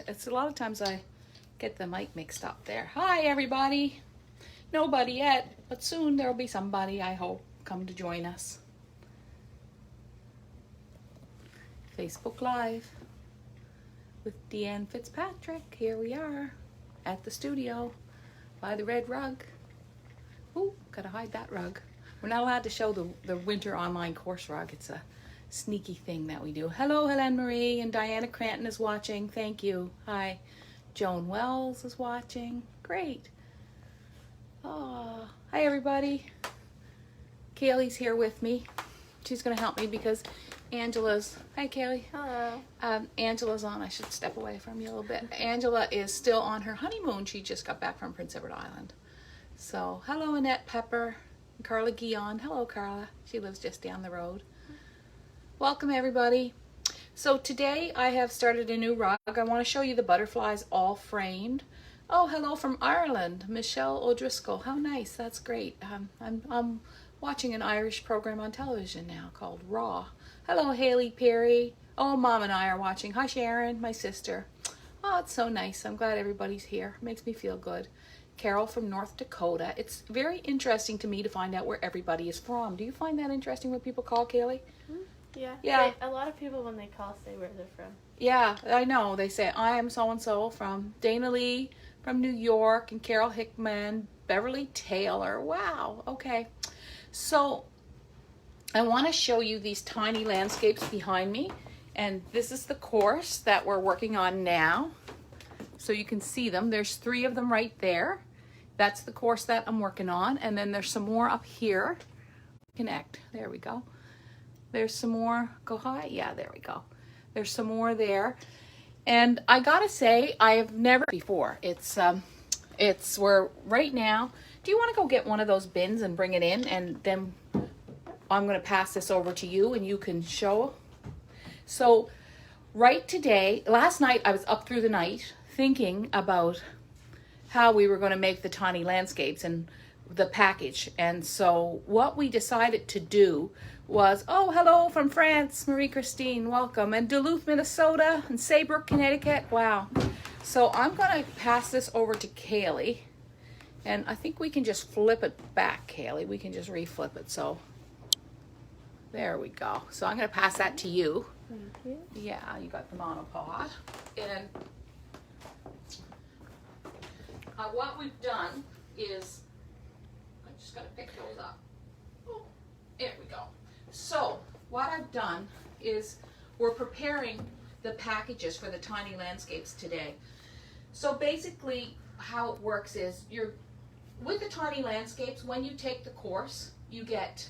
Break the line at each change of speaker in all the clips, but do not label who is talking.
It's a lot of times I get the mic mixed up there. Hi, everybody. Nobody yet, but soon there'll be somebody, I hope, come to join us. Facebook Live with Deanne Fitzpatrick. Here we are at the studio by the red rug. Ooh, gotta hide that rug. We're not allowed to show the winter online course rug. It's a sneaky thing that we do. Hello, Helen Marie, and Diana Cranton is watching. Thank you. Hi. Joan Wells is watching. Great. Oh, hi, everybody. Kaylee's here with me. She's going to help me because Angela's... Hi, Kaylee.
Hello.
Angela's on. I should step away from you a little bit. Angela is still on her honeymoon. She just got back from Prince Edward Island. So, hello, Annette Pepper. And Carla Guion. Hello, Carla. She lives just down the road. Welcome, everybody. So today I have started a new rug. I want to show you the butterflies all framed. Oh, hello from Ireland, Michelle O'Driscoll. How nice. That's great. I'm watching an Irish program on television now called Raw. Hello, Haley Perry. Oh, Mom and I are watching. Hi, Sharon, my sister. Oh, it's so nice. I'm glad everybody's here. It makes me feel good. Carol from North Dakota. It's very interesting to me to find out where everybody is from. Do you find that interesting when people call, Kaylee?
Yeah. A lot of people, when they call, say where they're from.
Yeah, I know. They say, I am so-and-so from Dana Lee, from New York, and Carol Hickman, Beverly Taylor. Wow. Okay. So I want to show you these tiny landscapes behind me. And this is the course that we're working on now. So you can see them. There's 3 of them right there. That's the course that I'm working on. And then there's some more up here. Connect. There we go. There's some more. Go high. Yeah, there we go. There's some more there. And I gotta say, I have never before. We're right now. Do you want to go get one of those bins and bring it in? And then I'm going to pass this over to you and you can show. So right today, last night, I was up through the night thinking about how we were going to make the tiny landscapes and the package. And so what we decided to do was, oh, hello from France, Marie-Christine, welcome. And Duluth, Minnesota, and Saybrook, Connecticut, wow. So I'm going to pass this over to Kaylee. And I think we can just flip it back, Kaylee. We can just reflip it. So there we go. So I'm going to pass that to you.
Thank you.
Yeah, you got the monopod. And what we've done is, I just got to pick those up. Oh, there we go. So what I've done is we're preparing the packages for the tiny landscapes today. So basically how it works is with the tiny landscapes, when you take the course, you get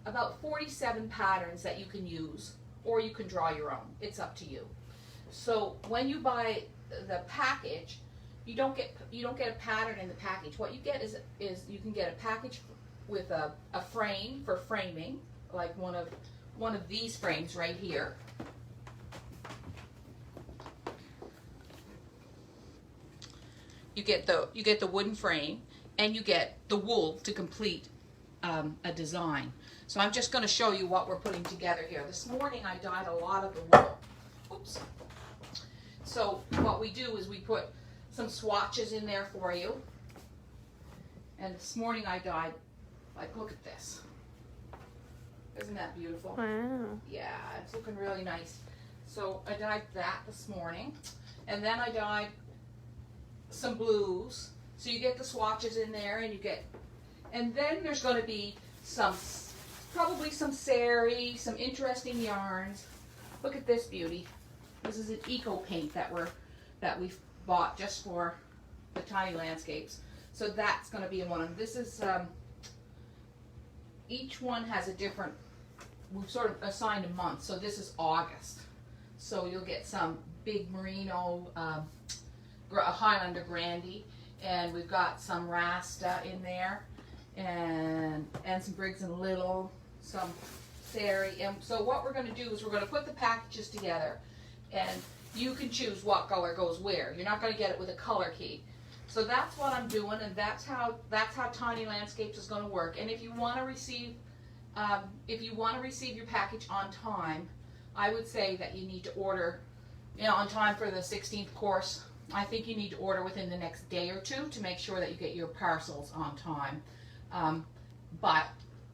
about 47 patterns that you can use, or you can draw your own. It's up to you. So when you buy the package, you don't get a pattern in the package. What you get is you can get a package with a frame for framing, like one of these frames right here. You get the wooden frame, and you get the wool to complete a design. So I'm just going to show you what we're putting together here. This morning I dyed a lot of the wool. Oops. So what we do is we put some swatches in there for you. And this morning I dyed, like, look at this. Isn't that beautiful?
Wow.
Yeah, it's looking really nice. So I dyed that this morning. And then I dyed some blues. So you get the swatches in there, and then there's going to be probably some sari, some interesting yarns. Look at this beauty. This is an eco paint that we've bought just for the tiny landscapes. So that's going to be in one of them. This is each one has a different. We've sort of assigned a month. So this is August. So you'll get some big merino, a Highlander Grandy, and we've got some Rasta in there, and some Briggs and Little, some Sari. And so what we're going to do is we're going to put the packages together, and you can choose what color goes where. You're not going to get it with a color key. So that's what I'm doing, and that's how Tiny Landscapes is going to work. And if you want to receive your package on time, I would say that you need to order on time for the 16th course. I think you need to order within the next day or two to make sure that you get your parcels on time. But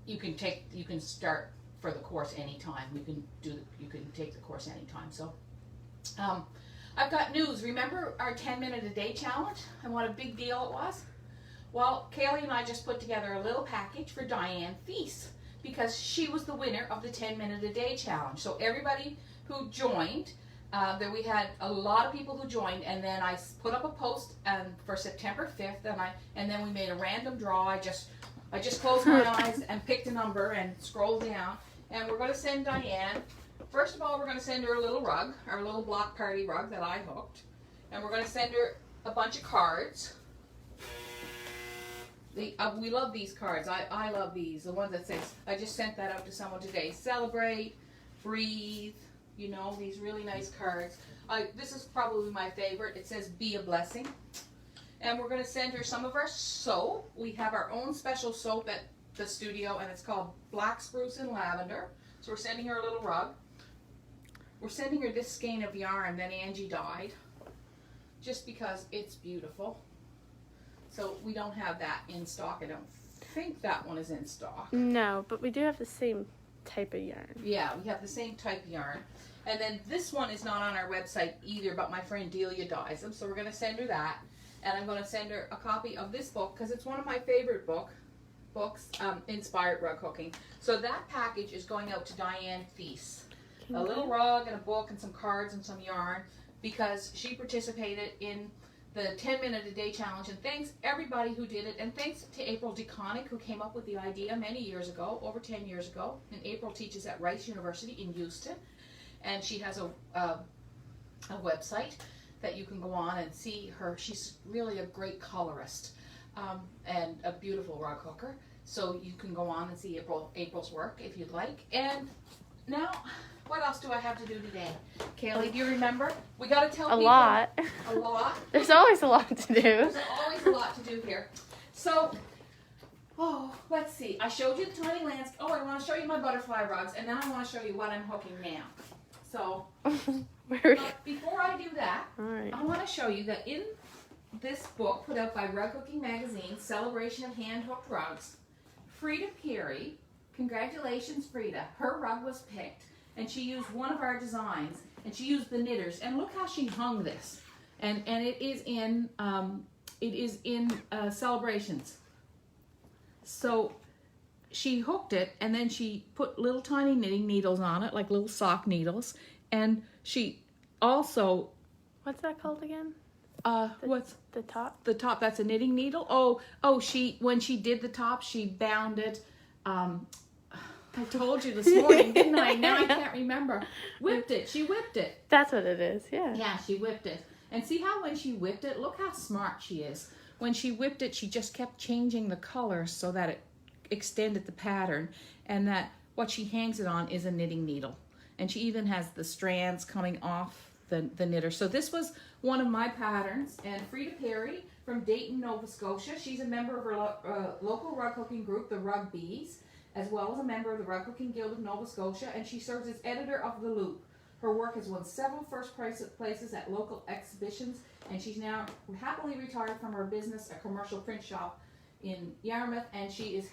you can start for the course anytime. You can take the course anytime. So I've got news. Remember our 10-minute a day challenge and what a big deal it was? Well, Kaylee and I just put together a little package for Deanne Fitzpatrick because she was the winner of the 10-minute a day challenge. So everybody who joined, we had a lot of people who joined, and then I put up a post for September 5th, and then we made a random draw. I just closed my eyes and picked a number and scrolled down, and we're going to send Deanne. First of all, we're going to send her a little rug, our little block party rug that I hooked, and we're going to send her a bunch of cards. We love these cards. I love these. The one that says, I just sent that out to someone today. Celebrate, breathe, these really nice cards. This is probably my favorite. It says, be a blessing. And we're going to send her some of our soap. We have our own special soap at the studio, and it's called Black Spruce and Lavender. So we're sending her a little rug. We're sending her this skein of yarn that Angie dyed, just because it's beautiful. So we don't have that in stock. I don't think that one is in stock.
No, but we do have the same type of yarn.
Yeah, we have the same type of yarn. And then this one is not on our website either, but my friend Delia dyes them. So we're going to send her that. And I'm going to send her a copy of this book because it's one of my favorite books, Inspired Rug Hooking. So that package is going out to Deanne Fitzpatrick. A little rug and a book and some cards and some yarn because she participated in the 10-minute a day challenge, and thanks everybody who did it, and thanks to April DeConnick who came up with the idea many years ago, over 10 years ago. And April teaches at Rice University in Houston, and she has a website that you can go on and see her. She's really a great colorist and a beautiful rug hooker, so you can go on and see April's work if you'd like. And now, what else do I have to do today? Kaylee, do you remember? We got to tell people. A lot.
There's always a lot to do.
There's always a lot to do here. So, let's see. I showed you the tiny landscape. Oh, I want to show you my butterfly rugs, and then I want to show you what I'm hooking now. So, before I do that,
right.
I want to show you that in this book put out by Rug Hooking Magazine, Celebration of Hand-Hooked Rugs, Frida Carey, congratulations Frida, her rug was picked. And she used one of our designs, and she used the knitters. And look how she hung this. And it is in Celebrations. So she hooked it, and then she put little tiny knitting needles on it, like little sock needles. And she also,
what's that called again?
What's
the top?
The top. That's a knitting needle. When she did the top, she bound it. I told you this morning, didn't I? Now I can't remember. Whipped it. She whipped it.
That's what it is, yeah.
Yeah, she whipped it. And see how when she whipped it, look how smart she is. When she whipped it, she just kept changing the colors so that it extended the pattern. And that what she hangs it on is a knitting needle. And she even has the strands coming off the knitter. So this was one of my patterns. And Frida Perry from Dayton, Nova Scotia, she's a member of her local rug hooking group, the Rug Bees, as well as a member of the Rug Hooking Guild of Nova Scotia, and she serves as editor of The Loop. Her work has won several first places at local exhibitions, and she's now happily retired from her business, a commercial print shop in Yarmouth, and she is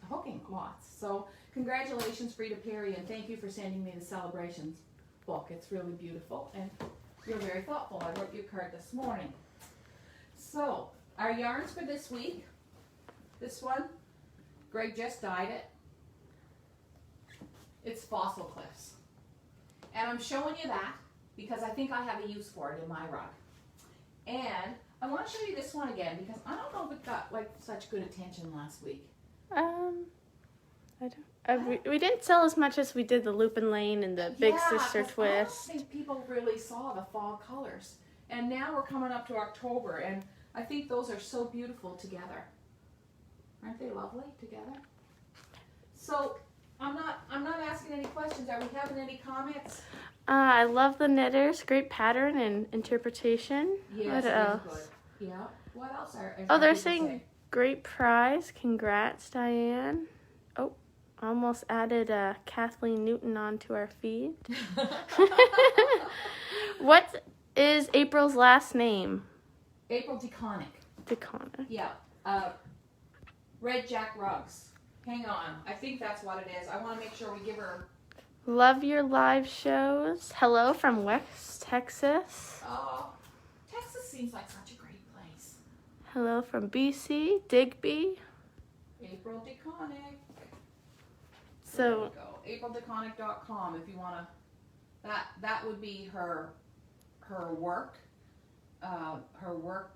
hooking lots. So congratulations, Frida Perry, and thank you for sending me the Celebrations book. It's really beautiful, and you're very thoughtful. I wrote you a card this morning. So our yarns for this week, this one, Greg just dyed it. It's Fossil Cliffs. And I'm showing you that because I think I have a use for it in my rug. And I want to show you this one again because I don't know if it got like such good attention last week.
I don't. We didn't sell as much as we did the Loop and Lane and the Big Sister Twist.
I don't think people really saw the fall colors. And now we're coming up to October, and I think those are so beautiful together. Aren't they lovely together? So I'm not asking any questions. Are we having any comments?
I love the knitters. Great pattern and interpretation.
Yes,
what else?
Good. Yeah. What else are
they're saying great prize. Congrats, Diane. Oh, almost added Kathleen Newton onto our feed. What is April's last name?
April DeConnick.
DeConnick.
Yeah. Red Jack Rugs. Hang on. I think that's what it is. I want to make sure we give her...
Love your live shows. Hello from West Texas.
Oh, Texas seems like such a great place.
Hello from BC, Digby.
April DeConnick.
So,
AprilDeConnick.com if you want to... That would be her work. Her work.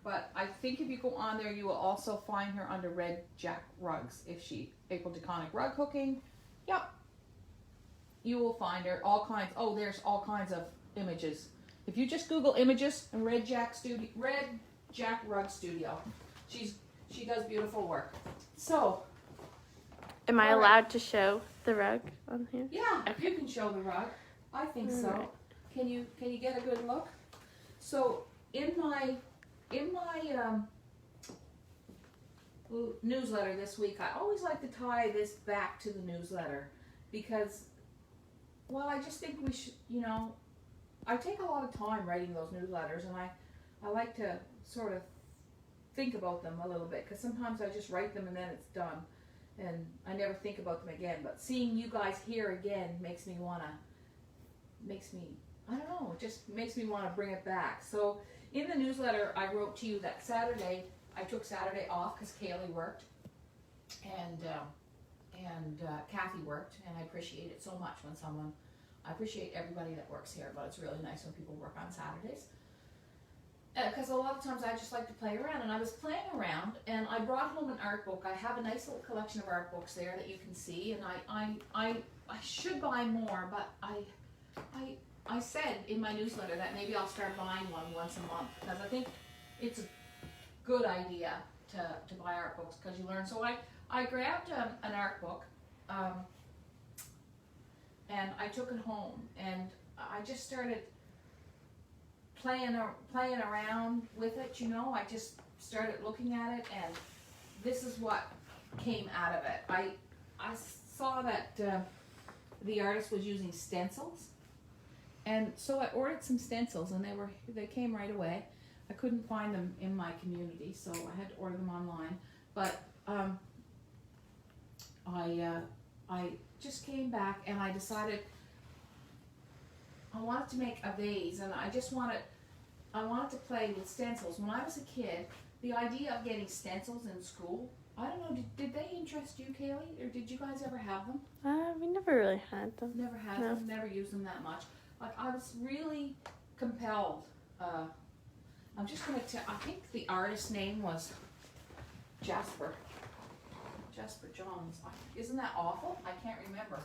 But I think if you go on there, you will also find her under Red Jack Rugs. April DeConnick Rug Hooking. Yep. You will find her. There's all kinds of images. If you just Google images and Red Jack Rug Studio, she does beautiful work. So,
am I allowed to show the rug on here?
Yeah,
Okay.
you can show the rug. I think so.
Alright.
Can you get a good look? So in my newsletter this week, I always like to tie this back to the newsletter because, well, I just think we should, I take a lot of time writing those newsletters, and I like to sort of think about them a little bit, because sometimes I just write them and then it's done and I never think about them again. But seeing you guys here again makes me I don't know, it just makes me want to bring it back. So in the newsletter, I wrote to you that Saturday, I took Saturday off because Kaylee worked and Kathy worked, and I appreciate it so much when I appreciate everybody that works here, but it's really nice when people work on Saturdays. Because a lot of times I just like to play around, and I was playing around, and I brought home an art book. I have a nice little collection of art books there that you can see, and I should buy more, but I said in my newsletter that maybe I'll start buying one once a month, because I think it's a good idea to buy art books, because you learn. So I grabbed an art book, and I took it home, and I just started playing around with it, I just started looking at it, and this is what came out of it. I saw that the artist was using stencils, and so I ordered some stencils, and they came right away. I couldn't find them in my community, so I had to order them online. But I just came back, and I decided I wanted to make a vase, and I wanted to play with stencils. When I was a kid, the idea of getting stencils in school, I don't know, did they interest you, Kaylee, or did you guys ever have them?
We never really had them.
Never had them, never used them that much. Like, I was really compelled. I'm just going to I think the artist's name was Jasper Johns. Isn't that awful? I can't remember.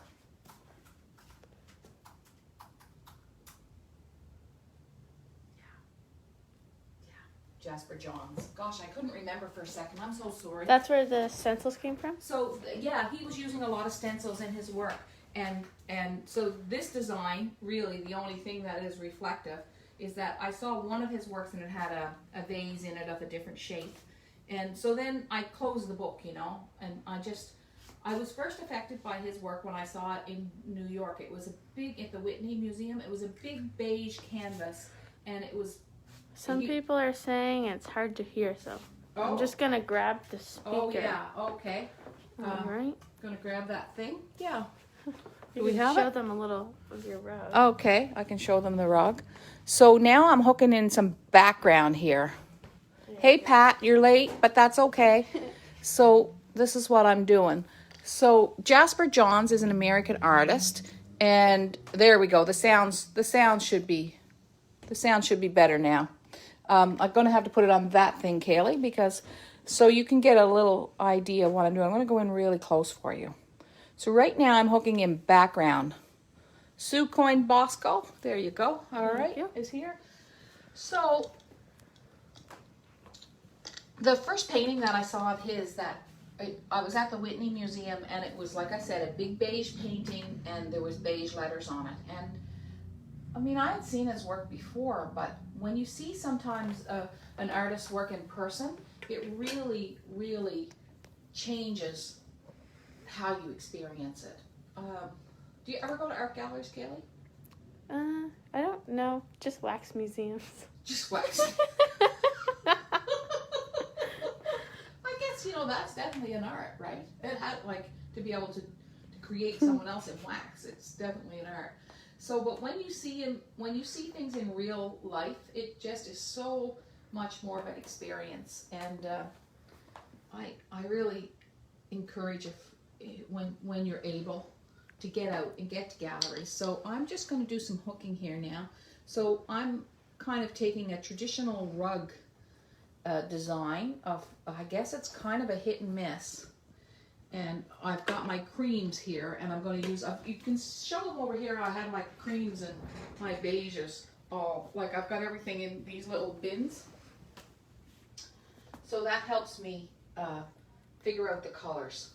Jasper Johns. Gosh, I couldn't remember for a second. I'm so sorry.
That's where the stencils came from?
So, yeah, he was using a lot of stencils in his work. And so this design, really, the only thing that is reflective is that I saw one of his works and it had a vase in it of a different shape. And so then I closed the book, and I was first affected by his work when I saw it in New York. It was at the Whitney Museum. It was a big beige canvas, and it was...
Some people are saying it's hard to hear, so I'm just going to grab the speaker.
Oh, yeah, okay.
All right.
Gonna grab that thing? Yeah.
Do we show them a little of your rug?
Okay, I can show them the rug. So now I'm hooking in some background here. Yeah. Hey, Pat, you're late, but that's okay. So this is what I'm doing. So Jasper Johns is an American artist, and there we go. The sound should be better now. I'm going to have to put it on that thing, Kaylee, because so you can get a little idea of what I'm doing. I'm going to go in really close for you. So right now I'm hooking in background. Sue Coin Bosco, there you go. All right, is here. So the first painting that I saw of his that I was at the Whitney Museum, and it was, like I said, a big beige painting, and there was beige letters on it. And I mean, I had seen his work before, but when you see sometimes an artist's work in person, it really, really changes how you experience it. Do you ever go to art galleries, Kaylee?
I don't know. Just wax museums.
Just wax. I guess, you know, that's definitely an art, right? It had, like, to be able to create someone else in wax, it's definitely an art. So, but when you see things in real life, it just is so much more of an experience. And I really encourage when you're able to get out and get to galleries. So I'm just going to do some hooking here now. So I'm kind of taking a traditional rug design of, I guess it's kind of a hit and miss. And I've got my creams here, and I'm going to use, you can show them over here. I have my creams and my beiges all, like I've got everything in these little bins. So that helps me figure out the colors.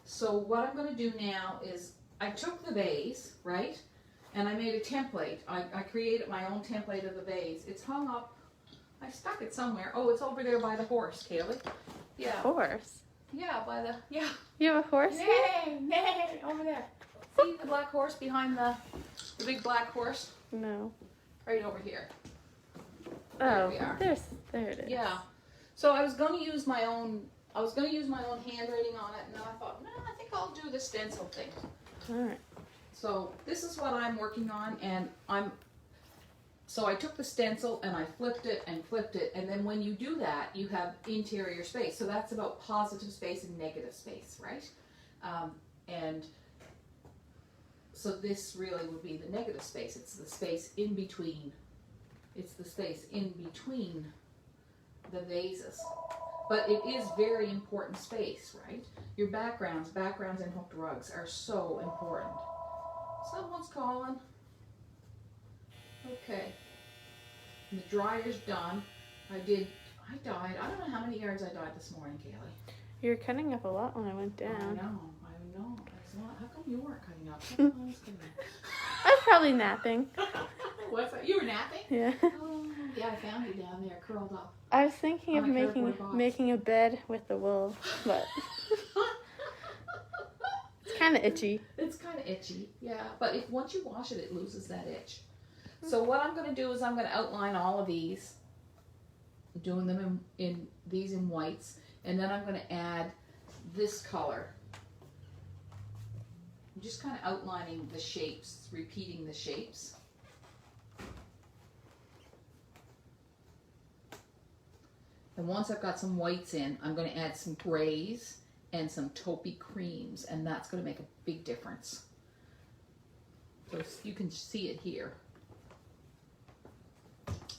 So what I'm going to do now is I took the vase, right, and I made a template. I created my own template of the vase. It's hung up. I stuck it somewhere. Oh, it's over there by the horse, Kaylee. Yeah.
Horse?
Yeah, by the, yeah.
You have a horse?
Nay, over there. See the black horse behind the big black horse?
No.
Right over here.
Oh,
we are.
There it is.
Yeah. So I was going to use my own handwriting on it, and then I thought, no, I think I'll do the stencil thing.
All right.
So this is what I'm working on, and so I took the stencil and I flipped it, and then when you do that, you have interior space. So that's about positive space and negative space, right? And so this really would be the negative space. It's the space in between. It's the space in between the vases. But it is very important space, right? Your backgrounds and hooked rugs are so important. Someone's calling. Okay. And the dryer's done. I dyed, I don't know how many yards I dyed this morning, Kaylee.
You were cutting up a lot when I went down.
I know. How come you weren't cutting up? I
was probably napping.
What's that? You were napping?
Yeah.
Oh, yeah, I found you down there, curled up.
I was thinking of making a bed with the wool, but it's kind of itchy.
It's kind of itchy, yeah. But once you wash it, it loses that itch. So what I'm going to do is I'm going to outline all of these, doing them in these in whites, and then I'm going to add this color. I'm just kind of outlining the shapes, repeating the shapes. And once I've got some whites in, I'm going to add some grays and some taupey creams, and that's going to make a big difference. So you can see it here.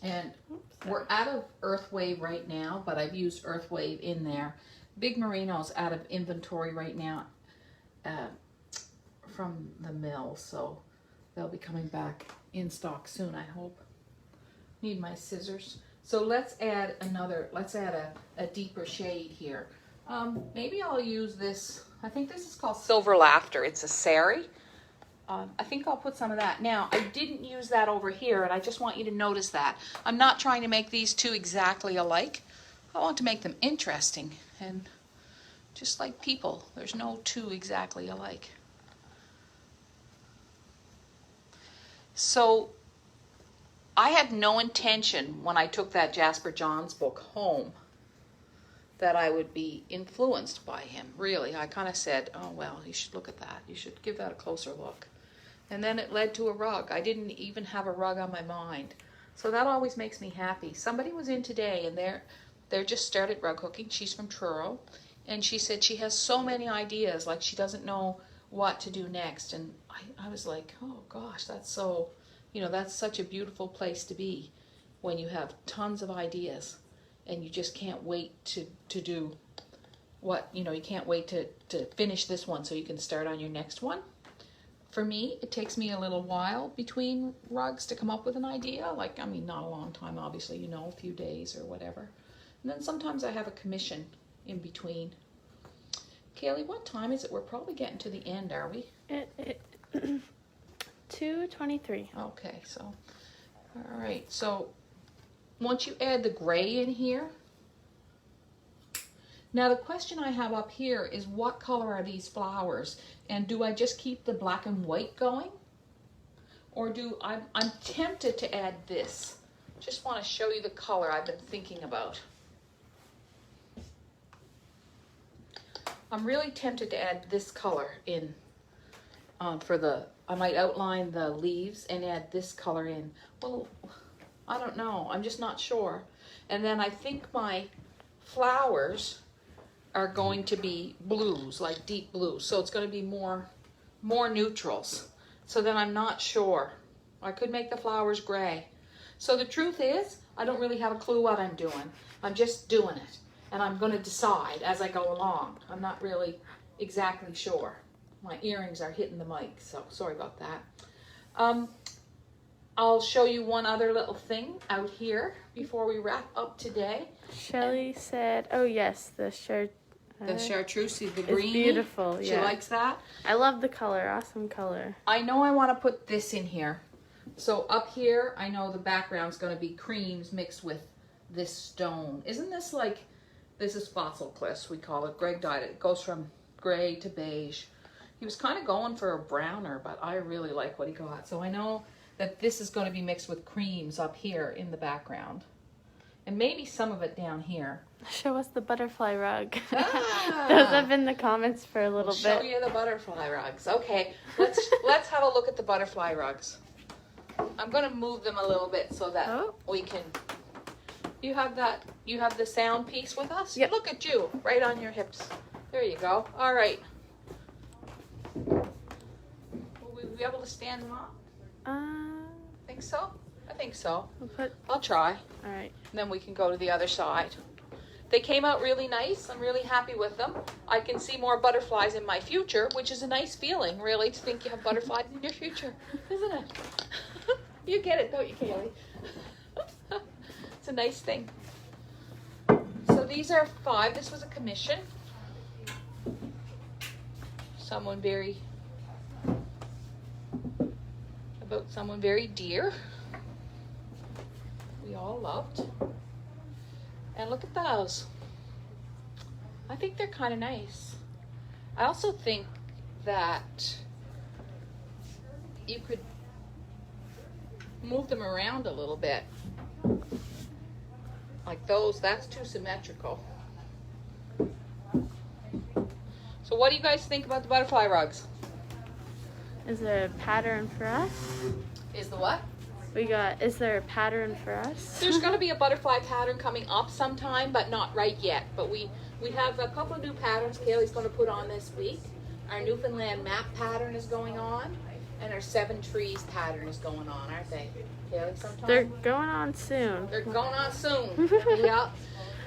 And we're out of Earth Wave right now, but I've used Earth Wave in there. Big Merino's out of inventory right now from the mill, so they'll be coming back in stock soon, I hope. Need my scissors. So let's add a deeper shade here. Maybe I'll use this, I think this is called Silver Laughter. It's a sari. I think I'll put some of that. Now, I didn't use that over here, and I just want you to notice that. I'm not trying to make these two exactly alike. I want to make them interesting, and just like people, there's no two exactly alike. So, I had no intention when I took that Jasper Johns book home that I would be influenced by him. Really, I kind of said, oh, well, you should look at that. You should give that a closer look. And then it led to a rug. I didn't even have a rug on my mind. So that always makes me happy. Somebody was in today, and they're just started rug hooking. She's from Truro. And she said she has so many ideas, like she doesn't know what to do next. And I was like, oh, gosh, that's so, that's such a beautiful place to be when you have tons of ideas. And you just can't wait to do what, you can't wait to finish this one so you can start on your next one. For me, it takes me a little while between rugs to come up with an idea. Not a long time, obviously, a few days or whatever. And then sometimes I have a commission in between. Kaylee, what time is it? We're probably getting to the end, are we?
2:23.
Okay, so, all right, so once you add the gray in here, Now the question I have up here is, what color are these flowers? And do I just keep the black and white going? Or I'm tempted to add this. Just want to show you the color I've been thinking about. I'm really tempted to add this color in I might outline the leaves and add this color in. Well, I don't know. I'm just not sure. And then I think my flowers are going to be blues, like deep blues. So it's going to be more neutrals. So then I'm not sure. I could make the flowers gray. So the truth is, I don't really have a clue what I'm doing. I'm just doing it. And I'm going to decide as I go along. I'm not really exactly sure. My earrings are hitting the mic, so sorry about that. I'll show you one other little thing out here before we wrap up today.
Shelley said, oh yes, the shirt.
The chartreuse, the green.
It's beautiful, yeah.
She likes that.
I love the color, awesome color.
I know I want to put this in here. So up here, I know the background's going to be creams mixed with this stone. Isn't this like, this is fossil cliffs, we call it. Greg dyed it. It goes from gray to beige. He was kind of going for a browner, but I really like what he got. So I know that this is going to be mixed with creams up here in the background. And maybe some of it down here.
Show us the butterfly rug.
Ah.
Those have been the comments for a little bit.
Show you the butterfly rugs. Okay, let's have a look at the butterfly rugs. I'm going to move them a little bit so that we can. You have the sound piece with us?
Yep.
Look at you, right on your hips. There you go. All right. Will we be able to stand them up? Think so? I think so. I'll try.
All right.
And then we can go to the other side. They came out really nice. I'm really happy with them. I can see more butterflies in my future, which is a nice feeling, really, to think you have butterflies in your future, isn't it? You get it, don't you, Kaylee? It's a nice thing. So these are 5. This was a commission. Someone very dear. We all loved. And look at those. I think they're kind of nice. I also think that you could move them around a little bit. Like those, that's too symmetrical. So what do you guys think about the butterfly rugs?
Is there a pattern for us?
Is the what?
Is there a pattern for us?
There's going to be a butterfly pattern coming up sometime, but not right yet. But we have a couple of new patterns Kaylee's going to put on this week. Our Newfoundland map pattern is going on, and our 7 trees pattern is going on, aren't they, Kaylee, sometime?
They're going on soon.
They're going on soon. Yeah.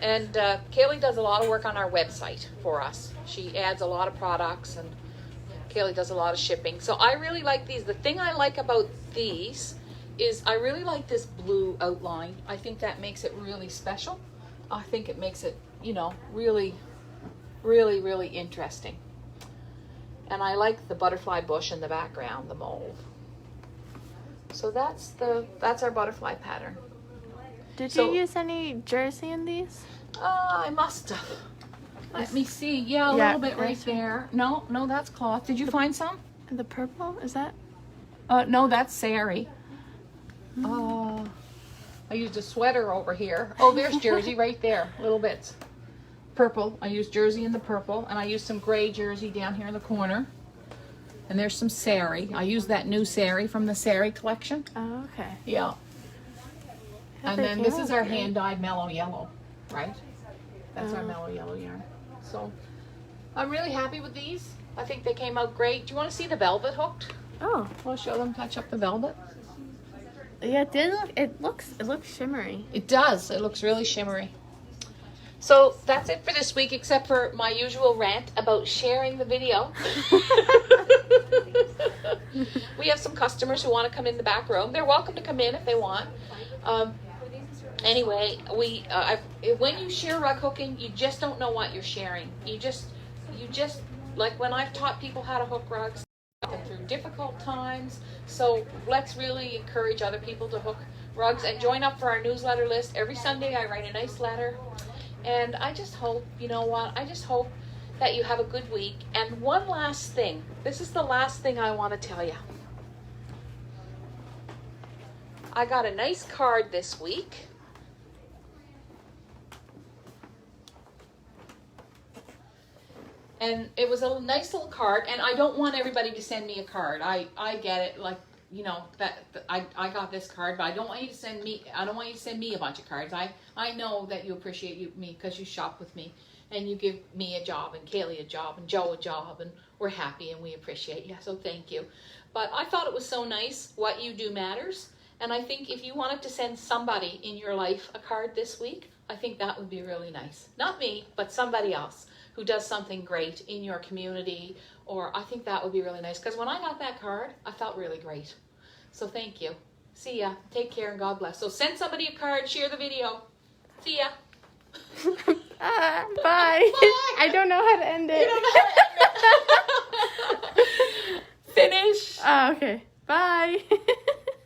And Kaylee does a lot of work on our website for us. She adds a lot of products, and Kaylee does a lot of shipping. So I really like these. The thing I like about these is I really like this blue outline. I think that makes it really special. I think it makes it, really, really, really interesting. And I like the butterfly bush in the background, the mold. So that's our butterfly pattern.
Did you use any jersey in these?
I must have. Let me see. Yeah, a little bit right there. No, that's cloth. Did you find some?
The purple, is that?
No, that's sari. I used a sweater over here. Oh, there's jersey right there. Little bits. Purple. I used jersey in the purple, and I used some gray jersey down here in the corner. And there's some sari. I used that new sari from the sari collection.
Oh, okay.
Yeah. And then this is our hand-dyed mellow yellow, right? That's our mellow yellow yarn. So I'm really happy with these. I think they came out great. Do you want to see the velvet hooked?
Oh.
We'll show them, touch up the velvet.
Yeah, it did look, it looks shimmery.
It does. It looks really shimmery. So that's it for this week, except for my usual rant about sharing the video. We have some customers who want to come in the back room. They're welcome to come in if they want. Anyway, when you share rug hooking, you just don't know what you're sharing. You just like when I've taught people how to hook rugs, through difficult times. So let's really encourage other people to hook rugs and join up for our newsletter list. Every Sunday I write a nice letter, And I just hope, you know what, I just hope that you have a good week. And one last thing. This is the last thing I want to tell you. I got a nice card this week. And it was a nice little card, and I don't want everybody to send me a card. I get it, like, you know, that I got this card, but I don't want you to send me a bunch of cards. I know that you appreciate me because you shop with me, and you give me a job, and Kaylee a job, and Joe a job, and we're happy, and we appreciate you, so thank you. But I thought it was so nice. What you do matters, and I think if you wanted to send somebody in your life a card this week, I think that would be really nice. Not me, but somebody else who does something great in your community, or I think that would be really nice. Because when I got that card, I felt really great. So thank you. See ya. Take care and God bless. So send somebody a card, share the video. See ya.
Bye.
Bye.
I don't know how to end it.
You don't know how to end it. Finish.
Oh, okay. Bye.